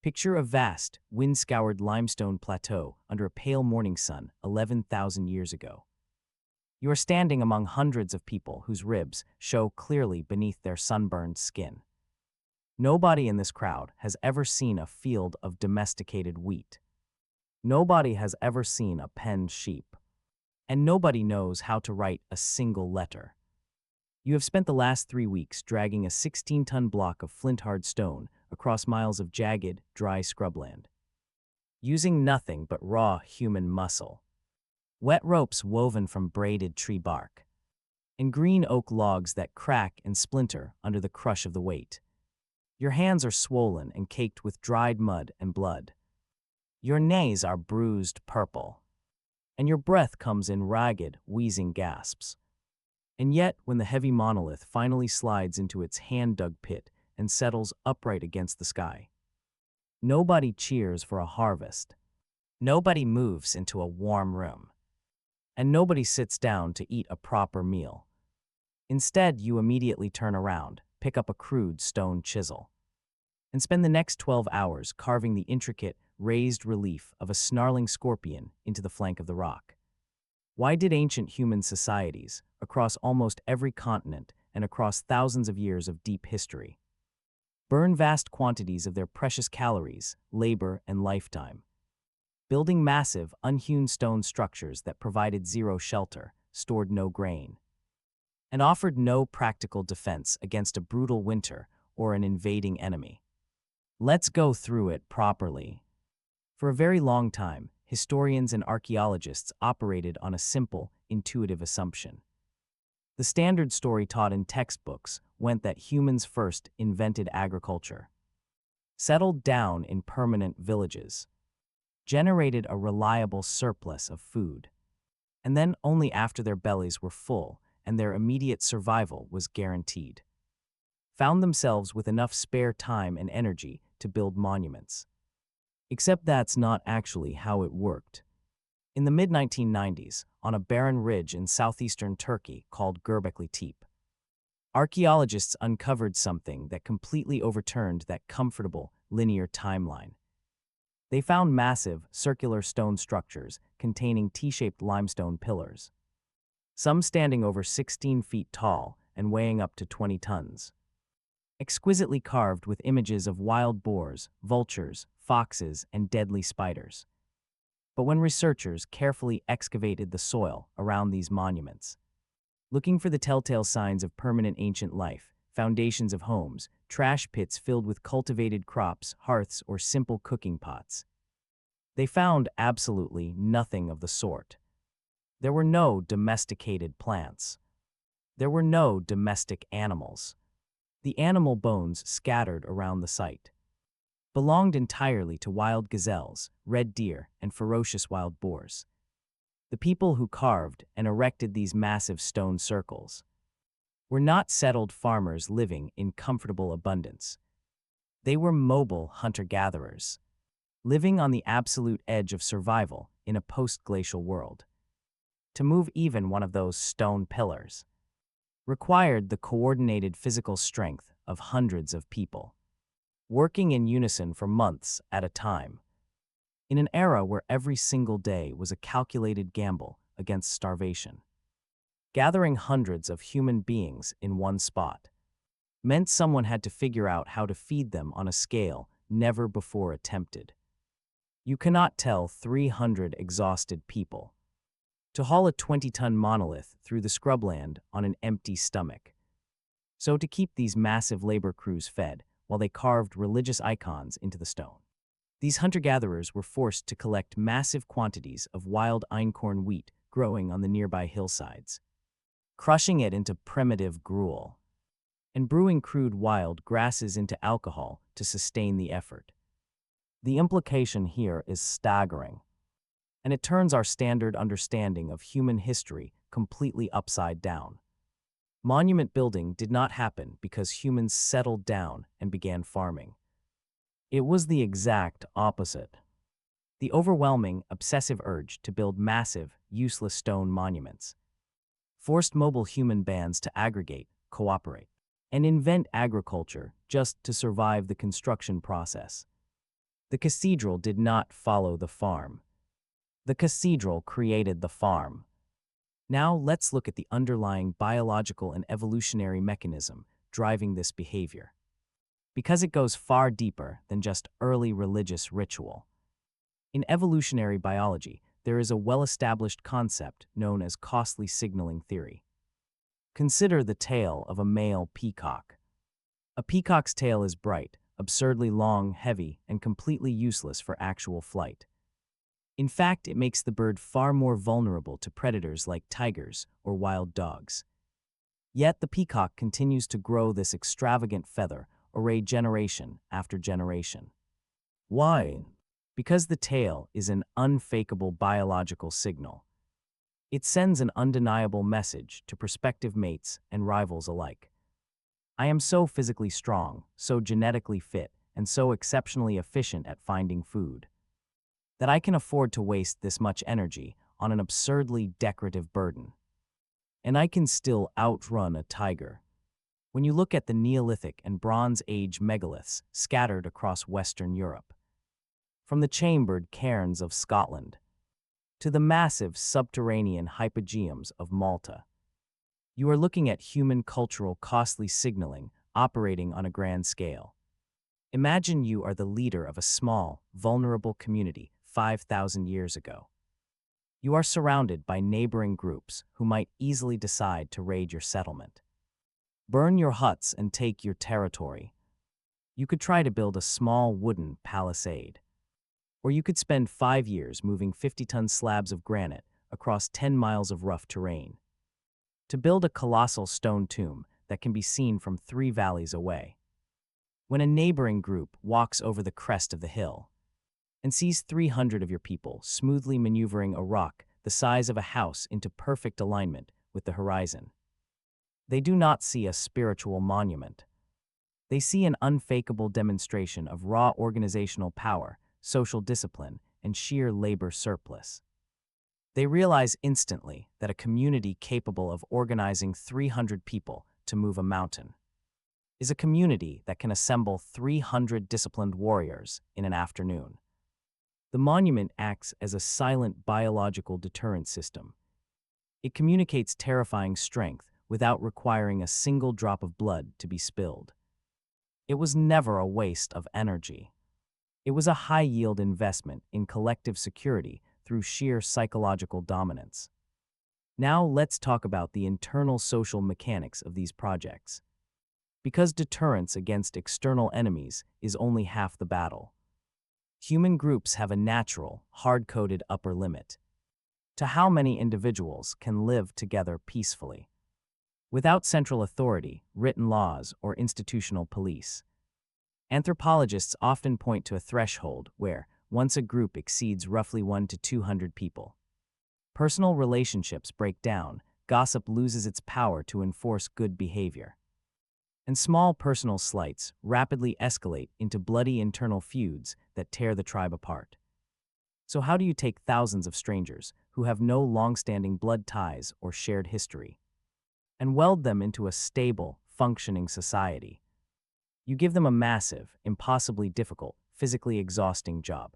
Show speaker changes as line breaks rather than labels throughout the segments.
Picture a vast, wind-scoured limestone plateau under a pale morning sun 11,000 years ago. You are standing among hundreds of people whose ribs show clearly beneath their sunburned skin. Nobody in this crowd has ever seen a field of domesticated wheat. Nobody has ever seen a penned sheep. And nobody knows how to write a single letter. You have spent the last 3 weeks dragging a 16-ton block of flint-hard stone across miles of jagged, dry scrubland, using nothing but raw human muscle. Wet ropes woven from braided tree bark, and green oak logs that crack and splinter under the crush of the weight. Your hands are swollen and caked with dried mud and blood. Your knees are bruised purple, and your breath comes in ragged, wheezing gasps. And yet, when the heavy monolith finally slides into its hand-dug pit and settles upright against the sky, nobody cheers for a harvest. Nobody moves into a warm room. And nobody sits down to eat a proper meal. Instead, you immediately turn around, pick up a crude stone chisel, and spend the next 12 hours carving the intricate, raised relief of a snarling scorpion into the flank of the rock. Why did ancient human societies, across almost every continent and across thousands of years of deep history, burn vast quantities of their precious calories, labor, and lifetime, building massive, unhewn stone structures that provided zero shelter, stored no grain, and offered no practical defense against a brutal winter or an invading enemy? Let's go through it properly. For a very long time, historians and archaeologists operated on a simple, intuitive assumption. The standard story taught in textbooks went that humans first invented agriculture, settled down in permanent villages, generated a reliable surplus of food, and then only after their bellies were full and their immediate survival was guaranteed, found themselves with enough spare time and energy to build monuments. Except that's not actually how it worked. In the mid-1990s, on a barren ridge in southeastern Turkey called Göbekli Tepe, archaeologists uncovered something that completely overturned that comfortable, linear timeline. They found massive, circular stone structures containing T-shaped limestone pillars, some standing over 16 feet tall and weighing up to 20 tons. Exquisitely carved with images of wild boars, vultures, foxes, and deadly spiders. But when researchers carefully excavated the soil around these monuments, looking for the telltale signs of permanent ancient life, foundations of homes, trash pits filled with cultivated crops, hearths, or simple cooking pots, they found absolutely nothing of the sort. There were no domesticated plants. There were no domestic animals. The animal bones scattered around the site belonged entirely to wild gazelles, red deer, and ferocious wild boars. The people who carved and erected these massive stone circles were not settled farmers living in comfortable abundance. They were mobile hunter-gatherers, living on the absolute edge of survival in a post-glacial world. To move even one of those stone pillars required the coordinated physical strength of hundreds of people, working in unison for months at a time, in an era where every single day was a calculated gamble against starvation. Gathering hundreds of human beings in one spot meant someone had to figure out how to feed them on a scale never before attempted. You cannot tell 300 exhausted people to haul a 20-ton monolith through the scrubland on an empty stomach. So to keep these massive labor crews fed while they carved religious icons into the stone, these hunter-gatherers were forced to collect massive quantities of wild einkorn wheat growing on the nearby hillsides, crushing it into primitive gruel, and brewing crude wild grasses into alcohol to sustain the effort. The implication here is staggering, and it turns our standard understanding of human history completely upside down. Monument building did not happen because humans settled down and began farming. It was the exact opposite. The overwhelming, obsessive urge to build massive, useless stone monuments forced mobile human bands to aggregate, cooperate, and invent agriculture just to survive the construction process. The cathedral did not follow the farm. The cathedral created the farm. Now let's look at the underlying biological and evolutionary mechanism driving this behavior. Because it goes far deeper than just early religious ritual. In evolutionary biology, there is a well-established concept known as costly signaling theory. Consider the tail of a male peacock. A peacock's tail is bright, absurdly long, heavy, and completely useless for actual flight. In fact, it makes the bird far more vulnerable to predators like tigers or wild dogs. Yet the peacock continues to grow this extravagant feather array generation after generation. Why? Because the tail is an unfakeable biological signal. It sends an undeniable message to prospective mates and rivals alike. I am so physically strong, so genetically fit, and so exceptionally efficient at finding food that I can afford to waste this much energy on an absurdly decorative burden. And I can still outrun a tiger. When you look at the Neolithic and Bronze Age megaliths scattered across Western Europe, from the chambered cairns of Scotland to the massive subterranean hypogeums of Malta, you are looking at human cultural costly signaling operating on a grand scale. Imagine you are the leader of a small, vulnerable community 5,000 years ago. You are surrounded by neighboring groups who might easily decide to raid your settlement, burn your huts, and take your territory. You could try to build a small wooden palisade. Or you could spend 5 years moving 50-ton slabs of granite across 10 miles of rough terrain to build a colossal stone tomb that can be seen from 3 valleys away. When a neighboring group walks over the crest of the hill and sees 300 of your people smoothly maneuvering a rock the size of a house into perfect alignment with the horizon, they do not see a spiritual monument. They see an unfakeable demonstration of raw organizational power, social discipline, and sheer labor surplus. They realize instantly that a community capable of organizing 300 people to move a mountain is a community that can assemble 300 disciplined warriors in an afternoon. The monument acts as a silent biological deterrent system. It communicates terrifying strength without requiring a single drop of blood to be spilled. It was never a waste of energy. It was a high-yield investment in collective security through sheer psychological dominance. Now let's talk about the internal social mechanics of these projects. Because deterrence against external enemies is only half the battle. Human groups have a natural, hard-coded upper limit to how many individuals can live together peacefully, without central authority, written laws, or institutional police. Anthropologists often point to a threshold where, once a group exceeds roughly 1 to 200 people, personal relationships break down, gossip loses its power to enforce good behavior, and small personal slights rapidly escalate into bloody internal feuds that tear the tribe apart. So how do you take thousands of strangers who have no long-standing blood ties or shared history and weld them into a stable, functioning society? You give them a massive, impossibly difficult, physically exhausting job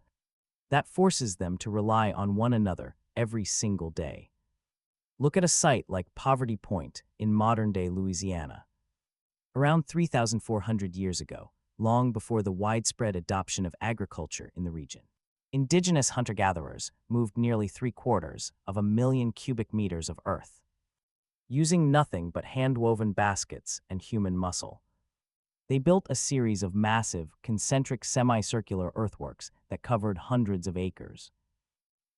that forces them to rely on one another every single day. Look at a site like Poverty Point in modern-day Louisiana. Around 3,400 years ago, long before the widespread adoption of agriculture in the region, indigenous hunter-gatherers moved nearly 750,000 cubic meters of earth, using nothing but hand-woven baskets and human muscle. They built a series of massive, concentric semicircular earthworks that covered hundreds of acres.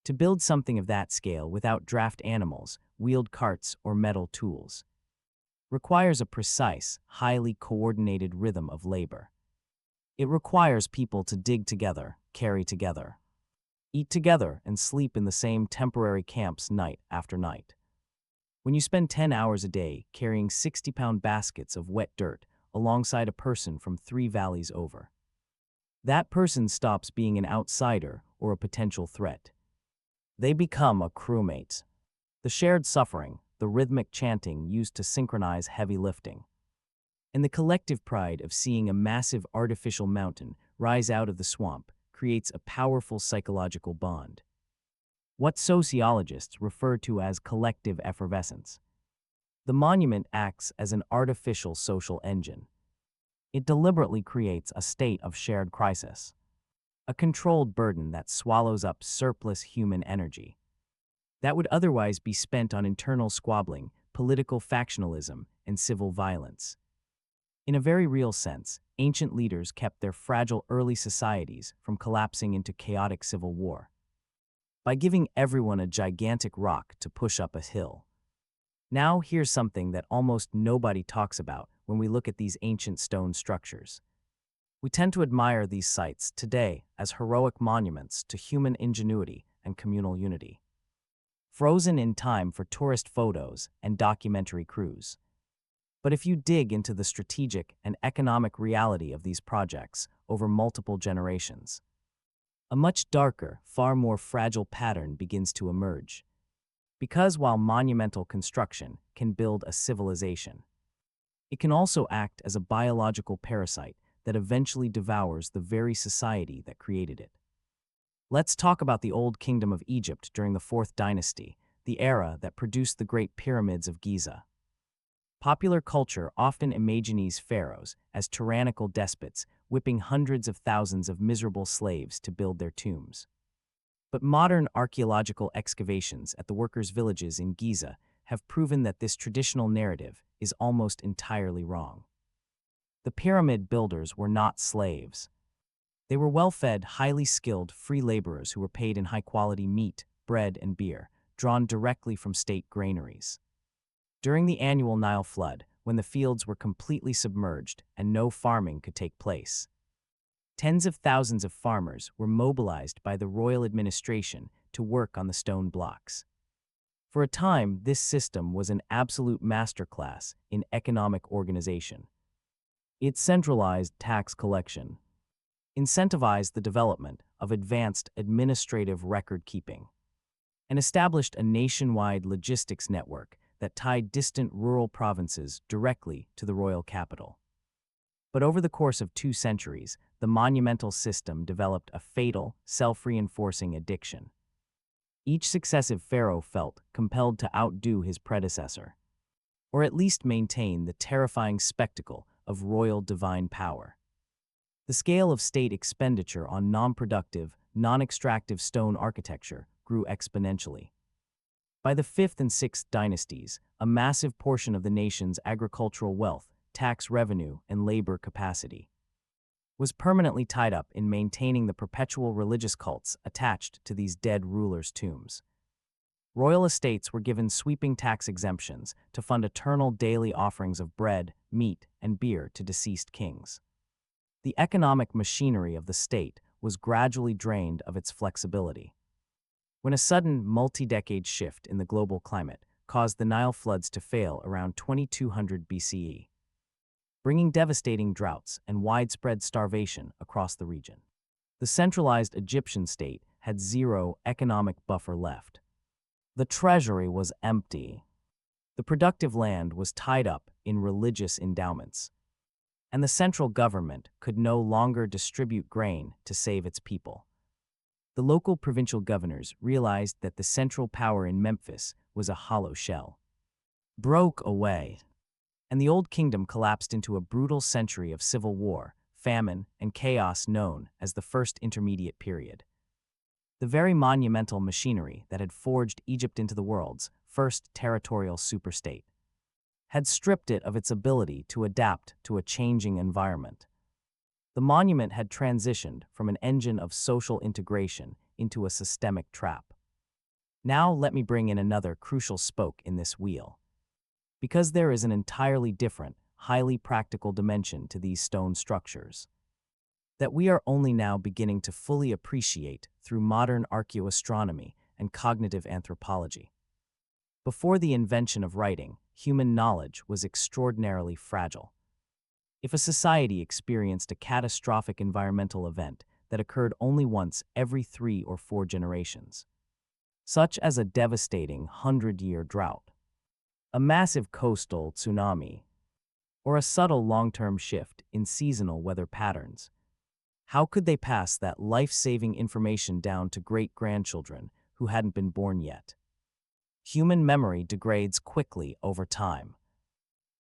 To build something of that scale without draft animals, wheeled carts, or metal tools requires a precise, highly coordinated rhythm of labor. It requires people to dig together, carry together, eat together, and sleep in the same temporary camps night after night. When you spend 10 hours a day carrying 60-pound baskets of wet dirt alongside a person from 3 valleys over, that person stops being an outsider or a potential threat. They become a crewmate. The shared suffering, the rhythmic chanting used to synchronize heavy lifting, and the collective pride of seeing a massive artificial mountain rise out of the swamp creates a powerful psychological bond. What sociologists refer to as collective effervescence. The monument acts as an artificial social engine. It deliberately creates a state of shared crisis, a controlled burden that swallows up surplus human energy that would otherwise be spent on internal squabbling, political factionalism, and civil violence. In a very real sense, ancient leaders kept their fragile early societies from collapsing into chaotic civil war by giving everyone a gigantic rock to push up a hill. Now here's something that almost nobody talks about when we look at these ancient stone structures. We tend to admire these sites today as heroic monuments to human ingenuity and communal unity, frozen in time for tourist photos and documentary crews. But if you dig into the strategic and economic reality of these projects over multiple generations, a much darker, far more fragile pattern begins to emerge. Because while monumental construction can build a civilization, it can also act as a biological parasite that eventually devours the very society that created it. Let's talk about the Old Kingdom of Egypt during the 4th dynasty, the era that produced the Great Pyramids of Giza. Popular culture often imagines pharaohs as tyrannical despots whipping hundreds of thousands of miserable slaves to build their tombs. But modern archaeological excavations at the workers' villages in Giza have proven that this traditional narrative is almost entirely wrong. The pyramid builders were not slaves. They were well-fed, highly skilled free laborers who were paid in high-quality meat, bread, and beer, drawn directly from state granaries. During the annual Nile flood, when the fields were completely submerged and no farming could take place, tens of thousands of farmers were mobilized by the royal administration to work on the stone blocks. For a time, this system was an absolute masterclass in economic organization. It centralized tax collection, incentivized the development of advanced administrative record-keeping, and established a nationwide logistics network that tied distant rural provinces directly to the royal capital. But over the course of 2 centuries, the monumental system developed a fatal, self-reinforcing addiction. Each successive pharaoh felt compelled to outdo his predecessor, or at least maintain the terrifying spectacle of royal divine power. The scale of state expenditure on non-productive, non-extractive stone architecture grew exponentially. By the 5th and 6th dynasties, a massive portion of the nation's agricultural wealth, tax revenue, and labor capacity was permanently tied up in maintaining the perpetual religious cults attached to these dead rulers' tombs. Royal estates were given sweeping tax exemptions to fund eternal daily offerings of bread, meat, and beer to deceased kings. The economic machinery of the state was gradually drained of its flexibility, when a sudden multi-decade shift in the global climate caused the Nile floods to fail around 2200 BCE, bringing devastating droughts and widespread starvation across the region. The centralized Egyptian state had zero economic buffer left. The treasury was empty. The productive land was tied up in religious endowments, and the central government could no longer distribute grain to save its people. The local provincial governors realized that the central power in Memphis was a hollow shell, broke away, and the Old Kingdom collapsed into a brutal century of civil war, famine, and chaos known as the First Intermediate Period. The very monumental machinery that had forged Egypt into the world's first territorial superstate had stripped it of its ability to adapt to a changing environment. The monument had transitioned from an engine of social integration into a systemic trap. Now let me bring in another crucial spoke in this wheel. Because there is an entirely different, highly practical dimension to these stone structures that we are only now beginning to fully appreciate through modern archaeoastronomy and cognitive anthropology. Before the invention of writing, human knowledge was extraordinarily fragile. If a society experienced a catastrophic environmental event that occurred only once every 3 or 4 generations, such as a devastating 100-year drought, a massive coastal tsunami, or a subtle long-term shift in seasonal weather patterns, How could they pass that life-saving information down to great-grandchildren who hadn't been born yet? Human memory degrades quickly over time.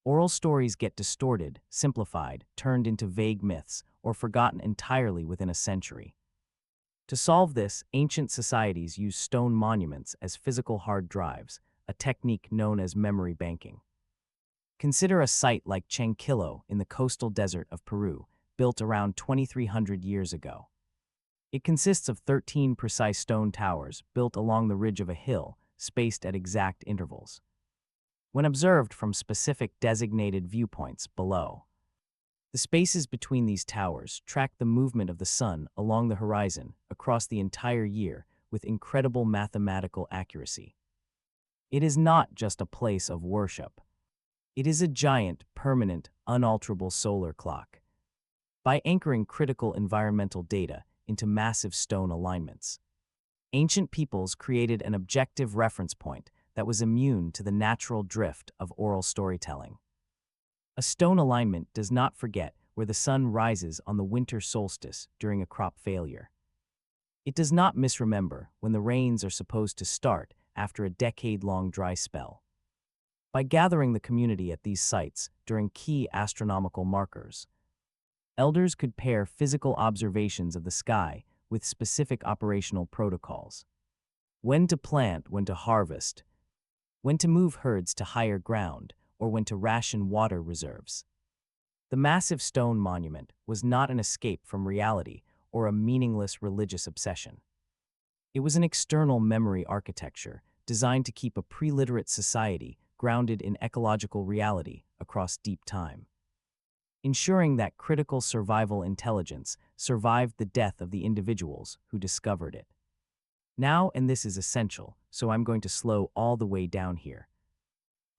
Oral stories get distorted, simplified, turned into vague myths, or forgotten entirely within a century. To solve this, ancient societies used stone monuments as physical hard drives, a technique known as memory banking. Consider a site like Chankillo in the coastal desert of Peru, built around 2,300 years ago. It consists of 13 precise stone towers built along the ridge of a hill, spaced at exact intervals. When observed from specific designated viewpoints below, the spaces between these towers track the movement of the sun along the horizon across the entire year with incredible mathematical accuracy. It is not just a place of worship. It is a giant, permanent, unalterable solar clock. By anchoring critical environmental data into massive stone alignments, ancient peoples created an objective reference point that was immune to the natural drift of oral storytelling. A stone alignment does not forget where the sun rises on the winter solstice during a crop failure. It does not misremember when the rains are supposed to start after a decade-long dry spell. By gathering the community at these sites during key astronomical markers, elders could pair physical observations of the sky with specific operational protocols. When to plant, when to harvest, when to move herds to higher ground, or when to ration water reserves. The massive stone monument was not an escape from reality or a meaningless religious obsession. It was an external memory architecture designed to keep a pre-literate society grounded in ecological reality across deep time, ensuring that critical survival intelligence survived the death of the individuals who discovered it. Now, and this is essential, so I'm going to slow all the way down here,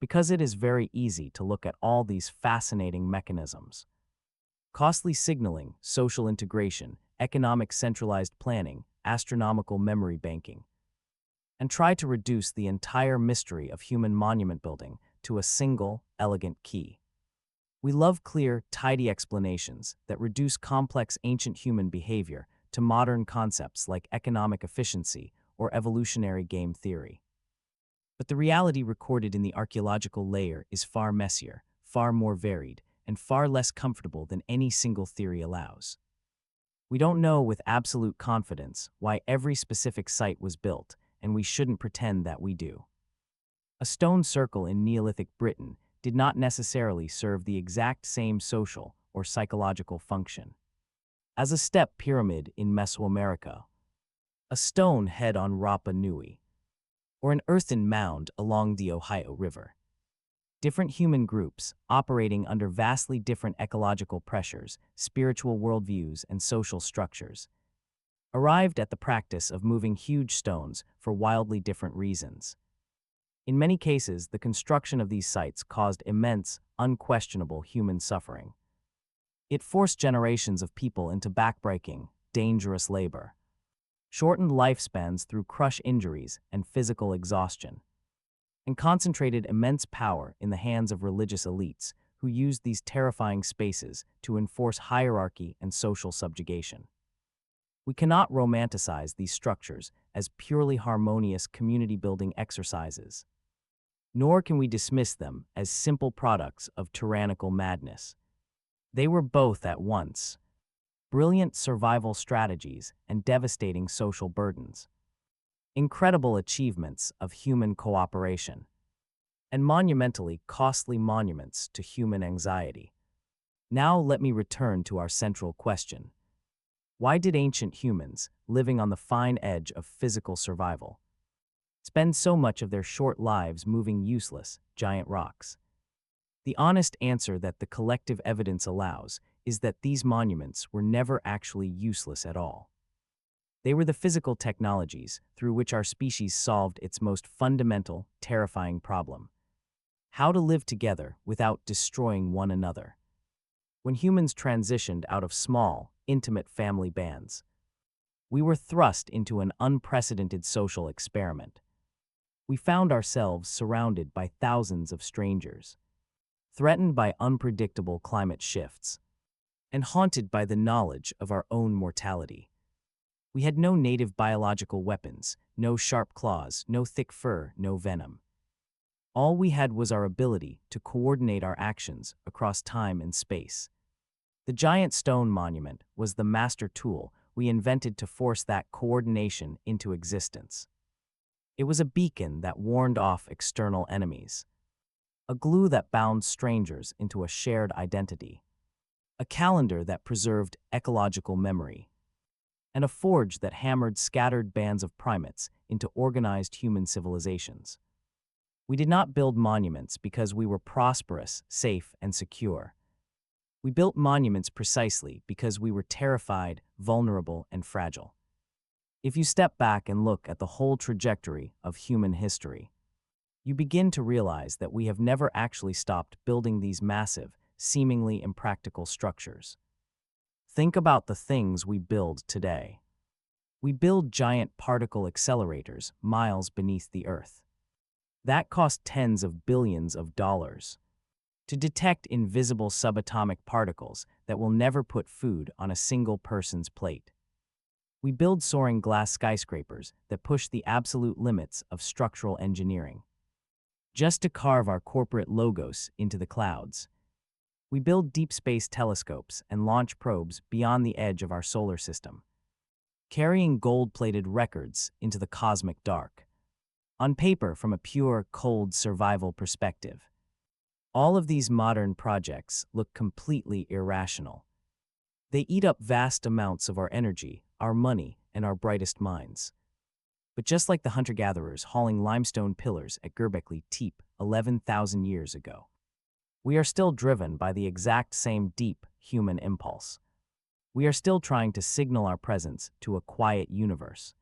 because it is very easy to look at all these fascinating mechanisms. Costly signaling, social integration, economic centralized planning, astronomical memory banking, and try to reduce the entire mystery of human monument building to a single, elegant key. We love clear, tidy explanations that reduce complex ancient human behavior to modern concepts like economic efficiency or evolutionary game theory. But the reality recorded in the archaeological layer is far messier, far more varied, and far less comfortable than any single theory allows. We don't know with absolute confidence why every specific site was built, and we shouldn't pretend that we do. A stone circle in Neolithic Britain did not necessarily serve the exact same social or psychological function as a step pyramid in Mesoamerica, a stone head on Rapa Nui, or an earthen mound along the Ohio River. Different human groups, operating under vastly different ecological pressures, spiritual worldviews, and social structures, arrived at the practice of moving huge stones for wildly different reasons. In many cases, the construction of these sites caused immense, unquestionable human suffering. It forced generations of people into backbreaking, dangerous labor, shortened lifespans through crush injuries and physical exhaustion, and concentrated immense power in the hands of religious elites who used these terrifying spaces to enforce hierarchy and social subjugation. We cannot romanticize these structures as purely harmonious community-building exercises, nor can we dismiss them as simple products of tyrannical madness. They were both at once brilliant survival strategies and devastating social burdens, incredible achievements of human cooperation, and monumentally costly monuments to human anxiety. Now let me return to our central question. Why did ancient humans, living on the fine edge of physical survival, spend so much of their short lives moving useless, giant rocks? The honest answer that the collective evidence allows is that these monuments were never actually useless at all. They were the physical technologies through which our species solved its most fundamental, terrifying problem: how to live together without destroying one another. When humans transitioned out of small, intimate family bands, we were thrust into an unprecedented social experiment. We found ourselves surrounded by thousands of strangers, threatened by unpredictable climate shifts, and haunted by the knowledge of our own mortality. We had no native biological weapons, no sharp claws, no thick fur, no venom. All we had was our ability to coordinate our actions across time and space. The giant stone monument was the master tool we invented to force that coordination into existence. It was a beacon that warned off external enemies, a glue that bound strangers into a shared identity, a calendar that preserved ecological memory, and a forge that hammered scattered bands of primates into organized human civilizations. We did not build monuments because we were prosperous, safe, and secure. We built monuments precisely because we were terrified, vulnerable, and fragile. If you step back and look at the whole trajectory of human history, you begin to realize that we have never actually stopped building these massive, seemingly impractical structures. Think about the things we build today. We build giant particle accelerators miles beneath the Earth. That cost tens of billions of dollars to detect invisible subatomic particles that will never put food on a single person's plate. We build soaring glass skyscrapers that push the absolute limits of structural engineering, just to carve our corporate logos into the clouds. We build deep space telescopes and launch probes beyond the edge of our solar system, carrying gold-plated records into the cosmic dark. On paper, from a pure, cold survival perspective, all of these modern projects look completely irrational. They eat up vast amounts of our energy, our money, and our brightest minds. But just like the hunter-gatherers hauling limestone pillars at Göbekli Tepe 11,000 years ago, we are still driven by the exact same deep human impulse. We are still trying to signal our presence to a quiet universe.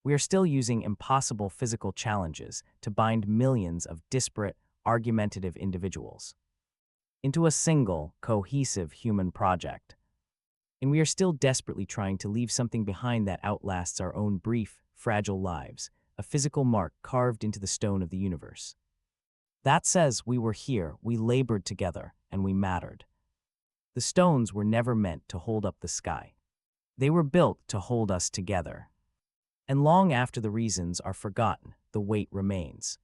We are still using impossible physical challenges to bind millions of disparate, argumentative individuals into a single, cohesive human project. And we are still desperately trying to leave something behind that outlasts our own brief, fragile lives, a physical mark carved into the stone of the universe. That says we were here, we labored together, and we mattered. The stones were never meant to hold up the sky. They were built to hold us together. And long after the reasons are forgotten, the weight remains.